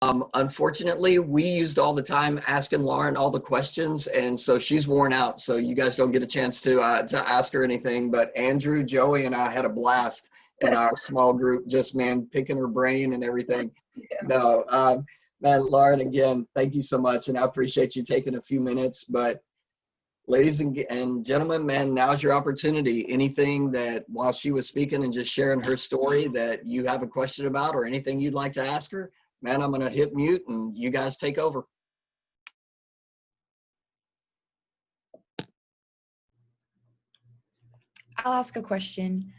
Unfortunately, we used all the time asking Lauren all the questions, and so she's worn out. So you guys don't get a chance to ask her anything. But Andrew, Joey, and I had a blast in our small group, just picking her brain and everything. Yeah. No, man, Lauren, again, thank you so much, and I appreciate you taking a few minutes. But ladies and gentlemen, man, now's your opportunity. Anything that while she was speaking and just sharing her story that you have a question about, or anything you'd like to ask her. Man, I'm going to hit mute and you guys take over. I'll ask a question.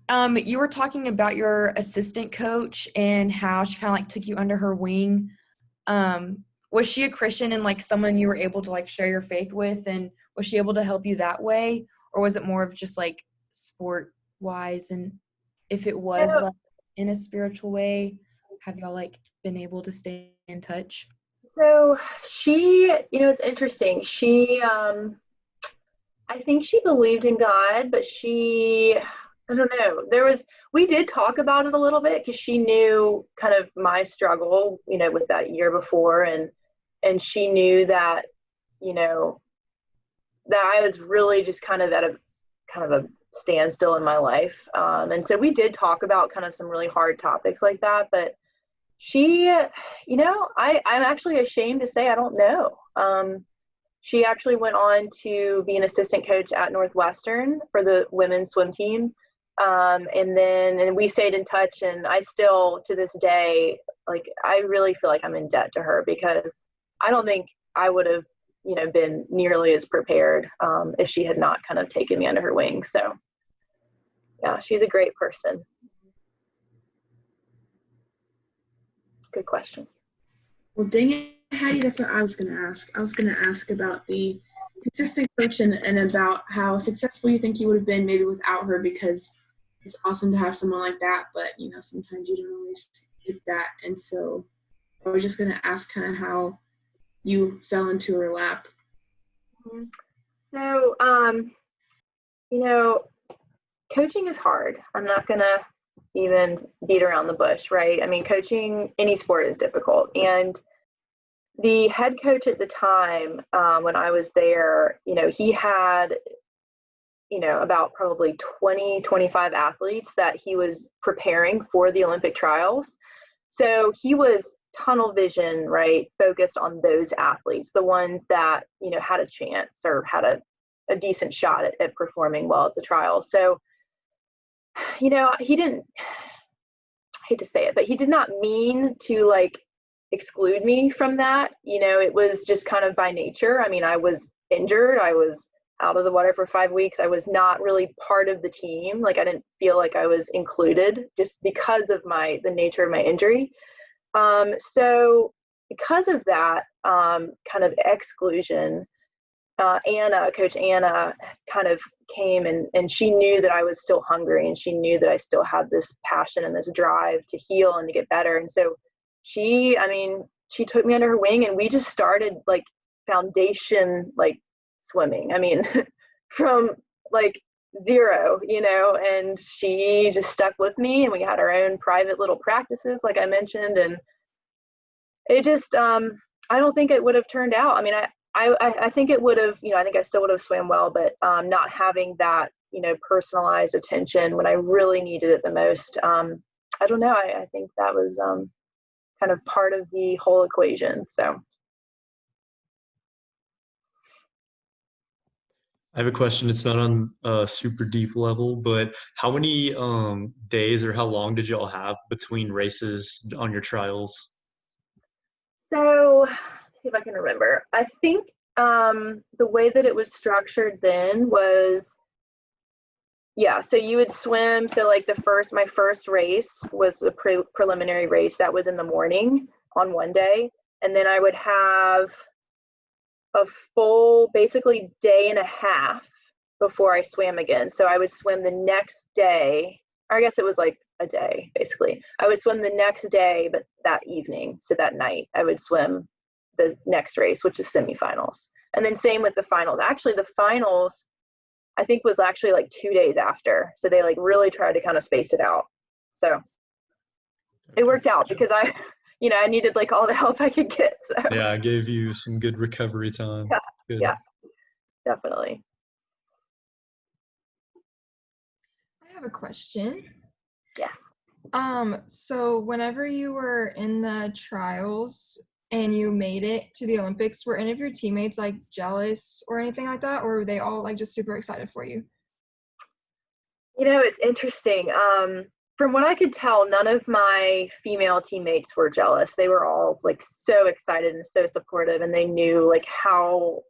You were talking about your assistant coach and how she kind of like took you under her wing. Was she a Christian and like someone you were able to like share your faith with, and was she able to help you that way, or was it more of just like sport wise? And if it was like in a spiritual way, have y'all like been able to stay in touch? So she, it's interesting. She, I think she believed in God, but I don't know. We did talk about it a little bit because she knew kind of my struggle, with that year before. And she knew that, that I was really just kind of at a standstill in my life. And so we did talk about kind of some really hard topics like that, but she, I'm actually ashamed to say I don't know. She actually went on to be an assistant coach at Northwestern for the women's swim team. And we stayed in touch, and I still, to this day, like, I really feel like I'm in debt to her because I don't think I would have, been nearly as prepared if she had not kind of taken me under her wing. So yeah, she's a great person. Good question. Well, dang it, Hattie, that's what I was going to ask. I was going to ask about the consistent coach and about how successful you think you would have been maybe without her, because it's awesome to have someone like that, but, sometimes you don't always get that. And so I was just going to ask kind of how you fell into her lap. So, coaching is hard. I'm not going to even beat around the bush, right? I mean, coaching any sport is difficult. And the head coach at the time, when I was there, he had, about probably 20, 25 athletes that he was preparing for the Olympic trials. So he was tunnel vision, right, focused on those athletes, the ones that, had a chance or had a decent shot at performing well at the trials. So, he didn't, I hate to say it, but he did not mean to like exclude me from that. It was just kind of by nature. I mean, I was injured. I was out of the water for 5 weeks. I was not really part of the team. Like, I didn't feel like I was included just because of the nature of my injury. So because of that kind of exclusion, Coach Anna kind of came and she knew that I was still hungry, and she knew that I still had this passion and this drive to heal and to get better. And so she took me under her wing, and we just started like foundation, like swimming. I mean, from like zero, and she just stuck with me, and we had our own private little practices, like I mentioned. And it just, I don't think it would have turned out. I mean, I think it would have, I think I still would have swam well, but not having that, personalized attention when I really needed it the most. I don't know. I think that was kind of part of the whole equation. So. I have a question. It's not on a super deep level, but how many days or how long did y'all have between races on your trials? So, let's see if I can remember. I think the way that it was structured then was, so you would swim. So like my first race was a preliminary race that was in the morning on one day. And then I would have a full, basically, day and a half before I swam again. So I would swim the next day, or I guess it was like a day, basically. I would swim the next day, but that evening, so that night, I would swim the next race, which is semifinals. And then same with the finals. Actually, the finals, I think, was actually like 2 days after. So they like really tried to kind of space it out. So it worked out because I needed like all the help I could get. So Yeah, I gave you some good recovery time. yeah, Good. yeah, definitely. I have a question. Yes. So whenever you were in the trials and you made it to the Olympics, were any of your teammates like jealous or anything like that, or were they all like just super excited for you? It's interesting. From what I could tell, none of my female teammates were jealous. They were all like so excited and so supportive, and they knew like how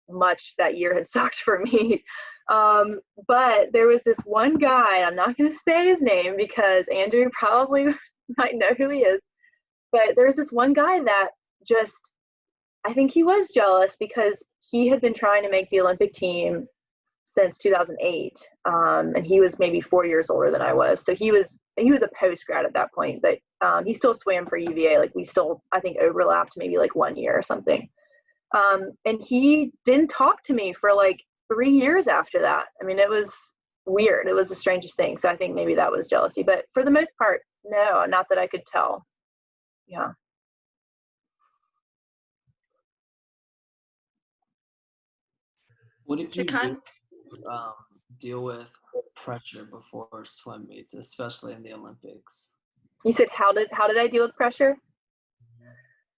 much that year had sucked for me. But there was this one guy, I'm not going to say his name because Andrew probably might know who he is, but there was this one guy that just, I think he was jealous because he had been trying to make the Olympic team since 2008, and he was maybe 4 years older than I was. So he was a post grad at that point, but he still swam for UVA. Like we still, I think, overlapped maybe like 1 year or something. And he didn't talk to me for like 3 years after that. I mean, it was weird. It was the strangest thing. So I think maybe that was jealousy, but for the most part, no, not that I could tell. Yeah. What did you The kind deal with pressure before swim meets, especially in the Olympics? You said how did I deal with pressure?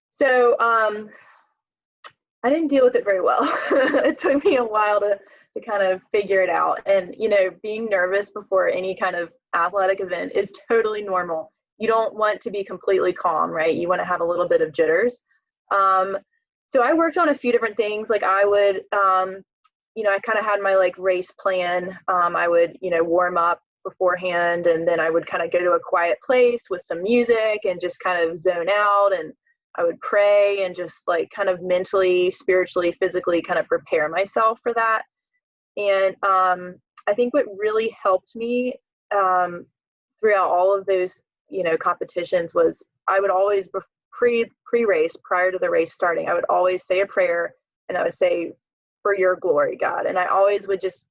So I didn't deal with it very well. It took me a while to kind of figure it out. And, being nervous before any kind of athletic event is totally normal. You don't want to be completely calm, right? You want to have a little bit of jitters. So I worked on a few different things. Like I would, I kind of had my like race plan. I would, warm up beforehand, and then I would kind of go to a quiet place with some music and just kind of zone out, and I would pray and just like kind of mentally, spiritually, physically kind of prepare myself for that. And I think what really helped me throughout all of those, competitions was I would always pre-race, prior to the race starting, I would always say a prayer, and I would say, "For your glory, God." And I always would just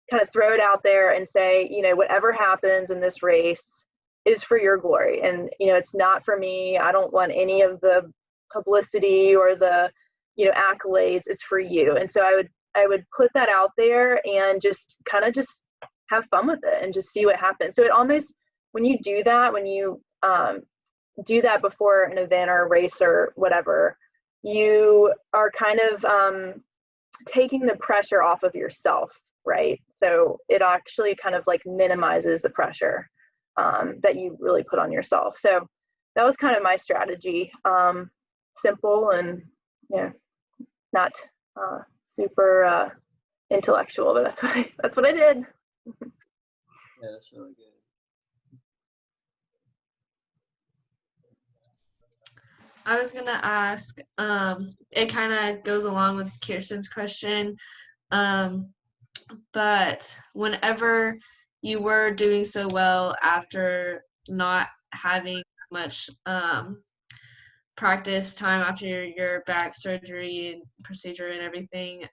kind of throw it out there and say, whatever happens in this race is for your glory. And, it's not for me. I don't want any of the publicity or the, accolades. It's for you. And so I would put that out there and just kind of just have fun with it and just see what happens. So it almost, when you do that, do that before an event or a race or whatever, you are kind of taking the pressure off of yourself, right? So it actually kind of like minimizes the pressure that you really put on yourself. So that was kind of my strategy. Simple and not super intellectual, but that's what I did. Yeah, that's really good. I was gonna ask, it kind of goes along with Kirsten's question, but whenever you were doing so well after not having much practice time after your back surgery and procedure and everything,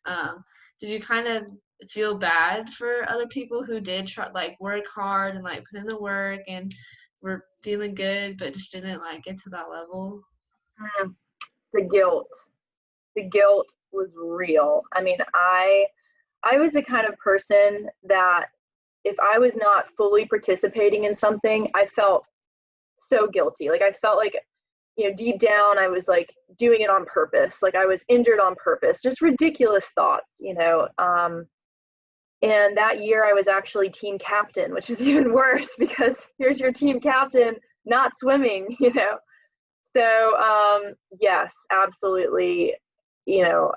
did you kind of feel bad for other people who did try like work hard and like put in the work and were feeling good but just didn't like get to that level? The guilt was real. I mean, I was the kind of person that if I was not fully participating in something, I felt so guilty. Like I felt like, deep down, I was like doing it on purpose. Like I was injured on purpose, just ridiculous thoughts, and that year I was actually team captain, which is even worse because here's your team captain not swimming, So yes, absolutely.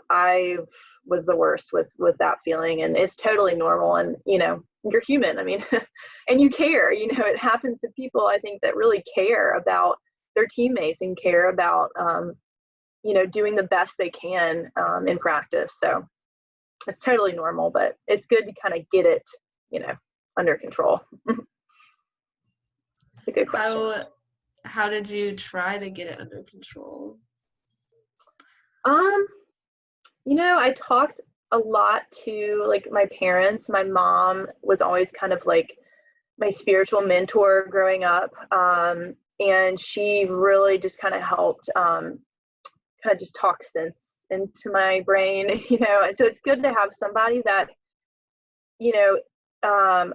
I was the worst with that feeling, and it's totally normal. And you're human. I mean, and you care. It happens to people, I think, that really care about their teammates and care about doing the best they can in practice. So it's totally normal, but it's good to kind of get it, under control. It's a good question. How did you try to get it under control? I talked a lot to like my parents. My mom was always kind of like my spiritual mentor growing up. and she really just kind of helped kind of just talk sense into my brain, you know. And so it's good to have somebody that, you know,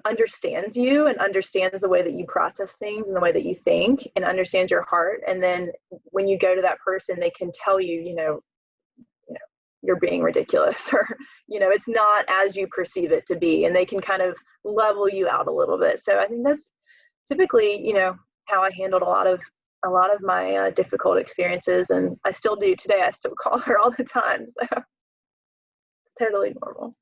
understands you and understands the way that you process things and the way that you think and understands your heart. And then when you go to that person, they can tell you, you know, you're being ridiculous, or, you know, it's not as you perceive it to be, and they can kind of level you out a little bit. So I think that's typically, you know, how I handled a lot of my difficult experiences, and I still do today. I still call her all the time, so it's totally normal.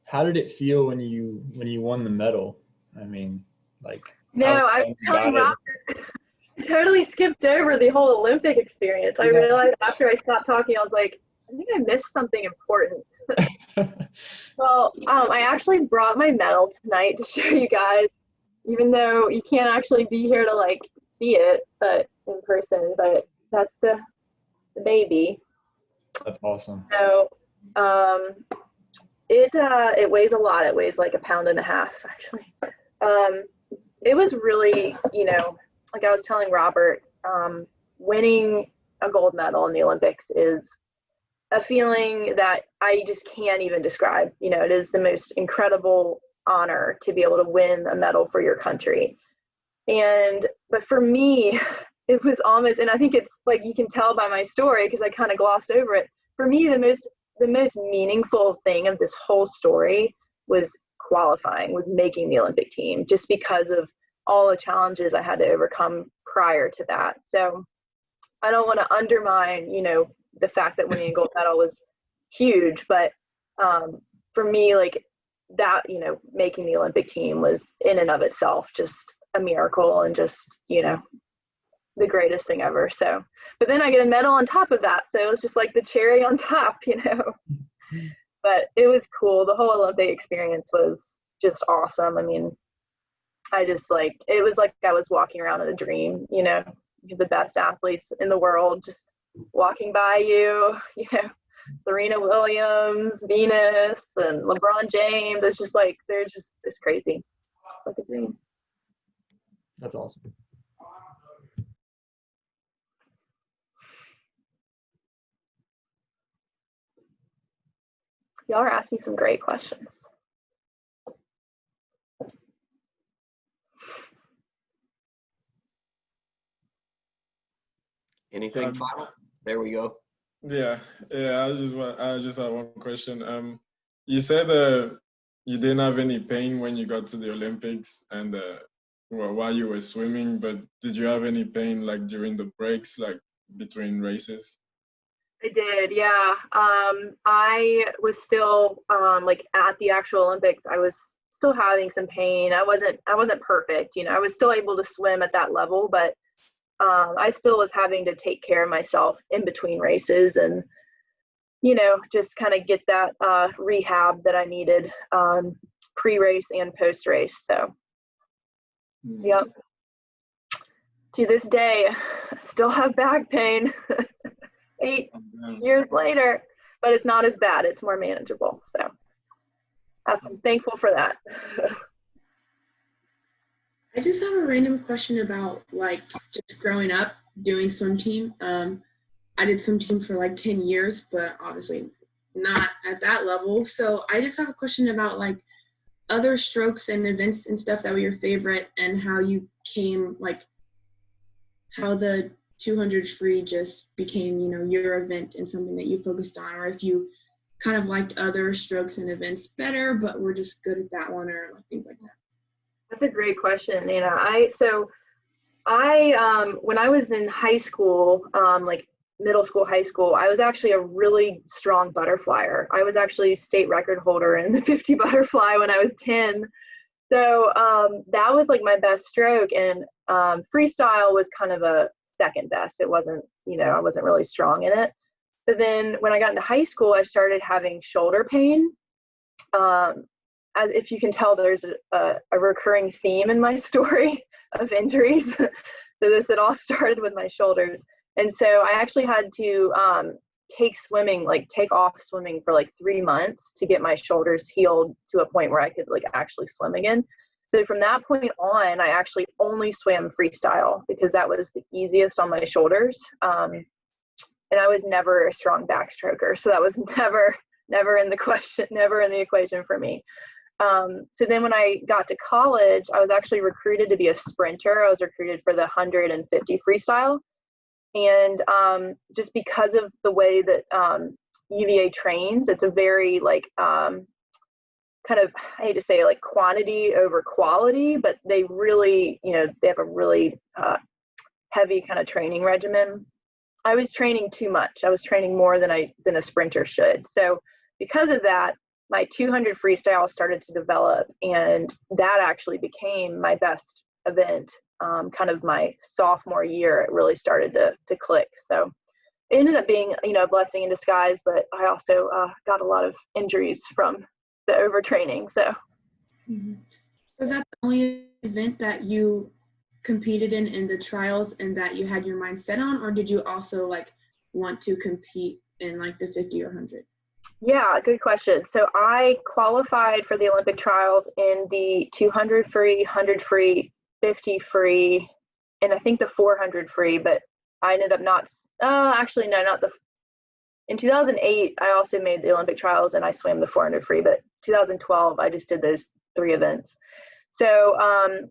How did it feel when you won the medal? I mean, like, no, I was telling Robert, I totally skipped over the whole Olympic experience. I realized after I stopped talking, I was like, I think I missed something important. Well, I actually brought my medal tonight to show you guys, even though you can't actually be here to like see it, but in person. But that's the baby. That's awesome. So, it weighs a lot. It weighs like 1.5 pounds, actually. It was really, you know, like I was telling Robert, winning a gold medal in the Olympics is a feeling that I just can't even describe. You know, it is the most incredible honor to be able to win a medal for your country. But for me, it was almost, and I think it's like you can tell by my story because I kind of glossed over it. For me, the most meaningful thing of this whole story was qualifying, was making the Olympic team, just because of all the challenges I had to overcome prior to that. So I don't want to undermine, you know, the fact that winning a gold medal was huge, but for me, like that, you know, making the Olympic team was in and of itself just a miracle and just, you know, the greatest thing ever. So, but then I get a medal on top of that. So it was just like the cherry on top, you know. But it was cool. The whole Olympic experience was just awesome. I mean, I just like, it was like I was walking around in a dream, you know, the best athletes in the world just walking by you, you know, Serena Williams, Venus, and LeBron James. It's just like, it's crazy. It's like a dream. That's awesome. Y'all are asking some great questions. Anything final? There we go. Yeah. I just have one question. You said you didn't have any pain when you got to the Olympics and while you were swimming, but did you have any pain like during the breaks, like between races? I did, yeah. I was still like at the actual Olympics, I was still having some pain. I wasn't perfect, you know. I was still able to swim at that level, but I still was having to take care of myself in between races and, you know, just kind of get that rehab that I needed pre-race and post-race. So, yep. To this day, I still have back pain 8 years later, but it's not as bad. It's more manageable. So I'm thankful for that. I just have a random question about like just growing up doing swim team. I did swim team for like 10 years, but obviously not at that level. So I just have a question about like other strokes and events and stuff that were your favorite and how you came, like how the 200 free just became, you know, your event and something that you focused on, or if you kind of liked other strokes and events better, but were just good at that one, or like things like that. That's a great question, Nina. When I was in high school, like middle school, high school, I was actually a really strong butterflyer. I was actually state record holder in the 50 butterfly when I was 10. So that was like my best stroke, and freestyle was kind of a second best. It wasn't, you know, I wasn't really strong in it. But then when I got into high school, I started having shoulder pain. As if you can tell, there's a recurring theme in my story of injuries. So it all started with my shoulders. And so I actually had to take off swimming for like 3 months to get my shoulders healed to a point where I could like actually swim again. So from that point on, I actually only swam freestyle because that was the easiest on my shoulders. And I was never a strong backstroker. So that was never in the question, never in the equation for me. So then when I got to college, I was actually recruited to be a sprinter. I was recruited for the 150 freestyle. And just because of the way that UVA trains, it's a very like kind of, I hate to say like quantity over quality, but they really, they have a really heavy kind of training regimen. I was training too much. I was training more than a sprinter should. So because of that, my 200 freestyle started to develop, and that actually became my best event. Kind of my sophomore year, it really started to click. So it ended up being, a blessing in disguise, but I also got a lot of injuries from the overtraining. So. Mm-hmm. So is that the only event that you competed in the trials and that you had your mind set on, or did you also like want to compete in like the 50 or 100? Yeah, good question. So I qualified for the Olympic trials in the 200 free, 100 free, 50 free, and I think the 400 free, but I ended up not in 2008, I also made the Olympic trials and I swam the 400 free, but 2012, I just did those 3 events. So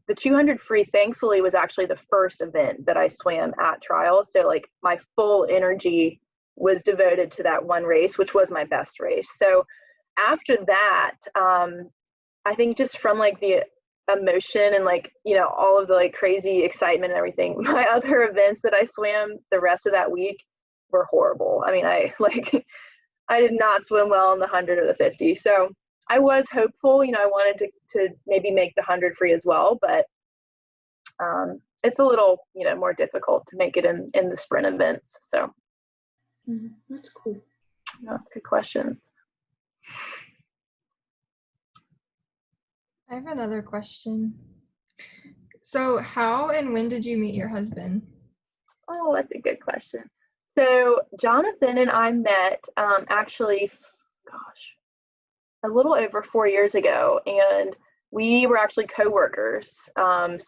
the 200 free, thankfully, was actually the first event that I swam at trials. So like my full energy was devoted to that one race, which was my best race. So after that, I think just from like the emotion and like, all of the like crazy excitement and everything, my other events that I swam the rest of that week were horrible. I mean, I did not swim well in the 100 or the 50. So I was hopeful, I wanted to maybe make the 100 free as well, but it's a little, more difficult to make it in the sprint events. So that's cool. Yeah, good questions. I have another question. So how and when did you meet your husband? Oh, that's a good question. So Jonathan and I met actually, a little over 4 years ago, and we were actually co-workers. Kind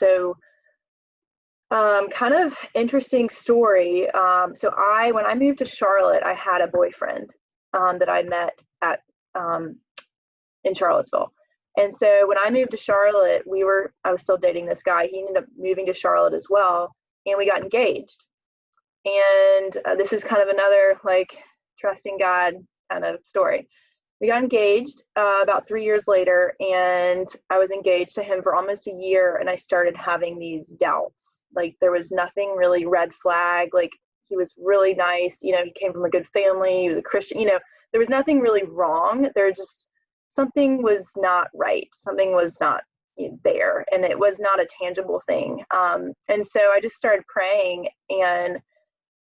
of interesting story. So when I moved to Charlotte, I had a boyfriend that I met at in Charlottesville. And so when I moved to Charlotte, I was still dating this guy. He ended up moving to Charlotte as well, and we got engaged. And this is kind of another like trusting God kind of story. We got engaged about 3 years later, and I was engaged to him for almost a year, and I started having these doubts. Like there was nothing really red flag. Like he was really nice. He came from a good family. He was a Christian. There was nothing really wrong. There just something was not right. Something was not there, and it was not a tangible thing. And so I just started praying, and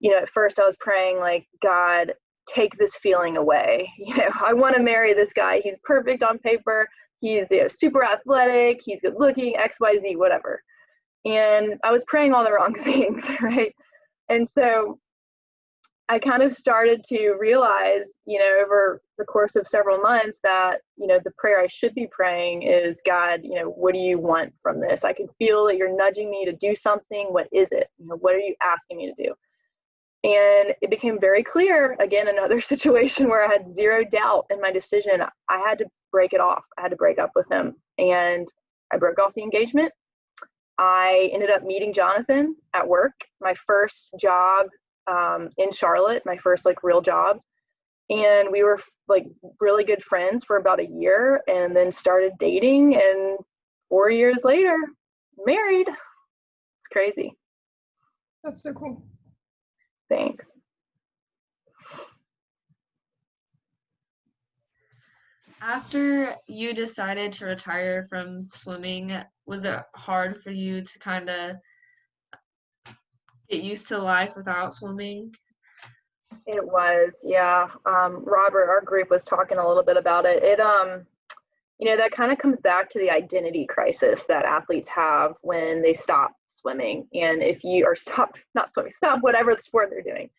at first I was praying like, God, take this feeling away. I want to marry this guy. He's perfect on paper. He's super athletic. He's good looking, XYZ, whatever. And I was praying all the wrong things, right? And so I kind of started to realize, over the course of several months that, the prayer I should be praying is, God, what do you want from this? I can feel that you're nudging me to do something. What is it? What are you asking me to do? And it became very clear, again, another situation where I had zero doubt in my decision. I had to break it off. I had to break up with him. And I broke off the engagement. I ended up meeting Jonathan at work, my first job in Charlotte, my first like real job. And we were like really good friends for about a year, and then started dating. And 4 years later, married. It's crazy. That's so cool. Thanks. After you decided to retire from swimming, was it hard for you to kind of get used to life without swimming? It was, yeah. Robert, our group was talking a little bit about it. That kind of comes back to the identity crisis that athletes have when they stop swimming. And if you are stop whatever the sport they're doing.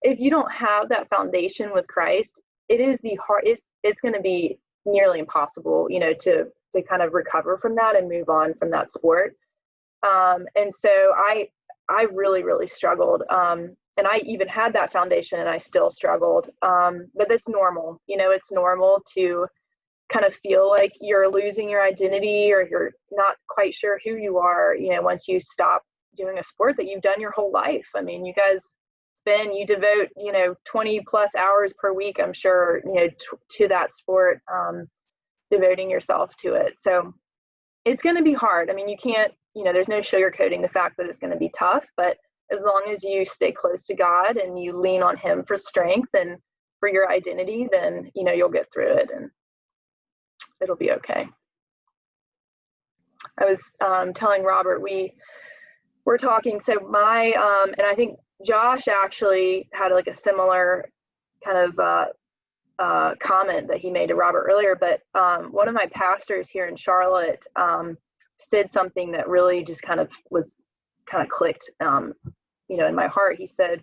If you don't have that foundation with Christ, it is it's going to be nearly impossible, to to kind of recover from that and move on from that sport. And so I really, really struggled. And I even had that foundation and I still struggled. But that's normal. You know, it's normal to kind of feel like you're losing your identity or you're not quite sure who you are, you know, once you stop doing a sport that you've done your whole life. I mean, you guys you devote, you know, 20 plus hours per week, I'm sure, you know, to that sport, devoting yourself to it. So it's going to be hard. I mean, you can't, you know, there's no sugarcoating the fact that it's going to be tough, but as long as you stay close to God and you lean on him for strength and for your identity, then, you know, you'll get through it and it'll be okay. I was telling Robert, we're talking, so my, and I think Josh actually had like a similar kind of comment that he made to Robert earlier, but one of my pastors here in Charlotte said something that really just kind of clicked, you know, in my heart. He said,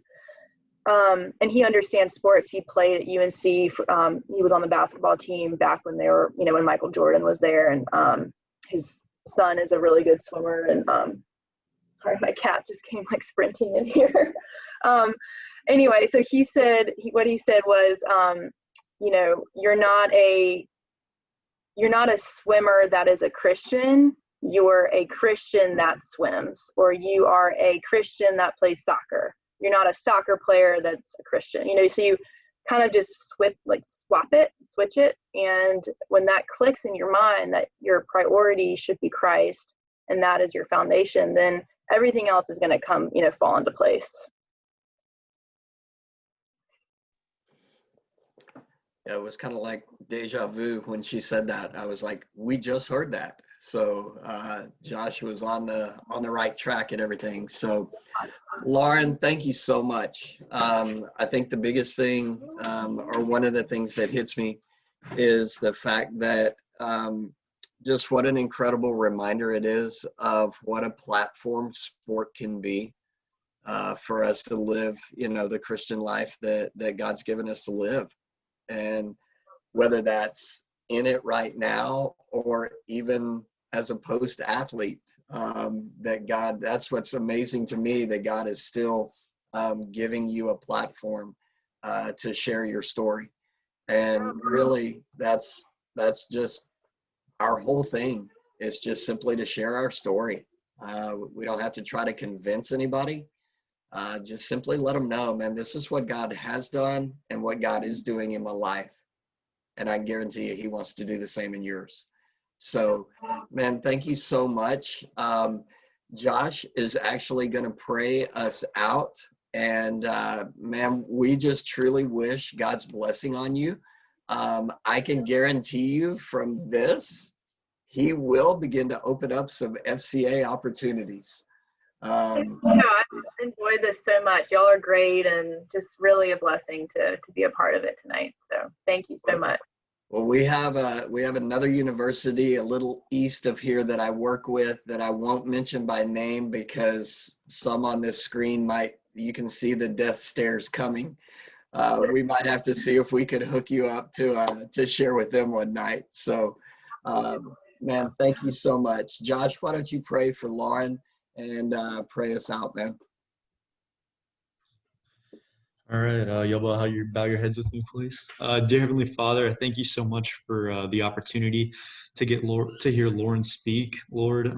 and he understands sports. He played at UNC. He was on the basketball team back when they were, you know, when Michael Jordan was there, and his son is a really good swimmer. And sorry, my cat just came like sprinting in here. Anyway, so he said, what he said was, you know, you're not a swimmer that is a Christian. You're a Christian that swims, or you are a Christian that plays soccer. You're not a soccer player that's a Christian, you know, so you kind of just switch it. And when that clicks in your mind that your priority should be Christ and that is your foundation, then everything else is going to come, you know, fall into place. Yeah, it was kind of like deja vu when she said that. I was like, we just heard that. So Josh was on the right track and everything. So Lauren, thank you so much. I think the biggest thing, or one of the things that hits me, is the fact that just what an incredible reminder it is of what a platform sport can be for us to live, you know, the Christian life that God's given us to live. And whether that's in it right now or even as a post-athlete, that's what's amazing to me, that God is still giving you a platform to share your story. And really, that's just our whole thing, is just simply to share our story. We don't have to try to convince anybody. Just simply let them know, man, this is what God has done and what God is doing in my life. And I guarantee you, he wants to do the same in yours. So, man, thank you so much. Josh is actually going to pray us out. And, man, we just truly wish God's blessing on you. I can guarantee you from this, he will begin to open up some FCA opportunities. Yeah, I enjoyed this so much. Y'all are great and just really a blessing to be a part of it tonight. So thank you so much. Well, we have another university a little east of here that I work with that I won't mention by name, because some on this screen you can see the death stares coming. We might have to see if we could hook you up to share with them one night. So, man, thank you so much. Josh, why don't you pray for Lauren and pray us out, man. All right, y'all bow your heads with me, please. Dear Heavenly Father, I thank you so much for the opportunity to hear Lauren speak. Lord,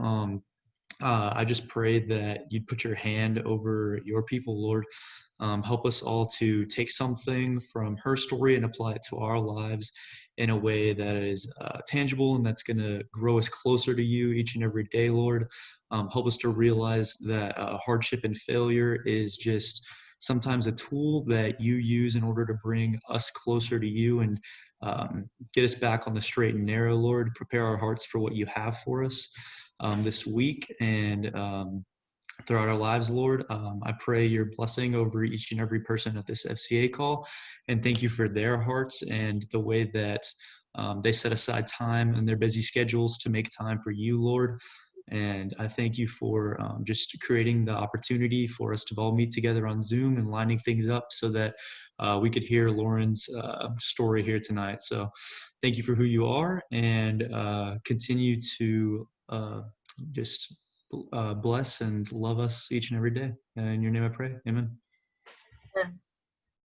I just pray that you'd put your hand over your people, Lord. Help us all to take something from her story and apply it to our lives in a way that is tangible and that's going to grow us closer to you each and every day, Lord. Help us to realize that hardship and failure is just sometimes a tool that you use in order to bring us closer to you and get us back on the straight and narrow, Lord. Prepare our hearts for what you have for us this week and throughout our lives, Lord. I pray your blessing over each and every person at this FCA call, and thank you for their hearts and the way that they set aside time in their busy schedules to make time for you, Lord. And I thank you for just creating the opportunity for us to all meet together on Zoom and lining things up so that we could hear Lauren's story here tonight. So thank you for who you are, and continue to just bless and love us each and every day. In your name I pray. Amen. Yeah.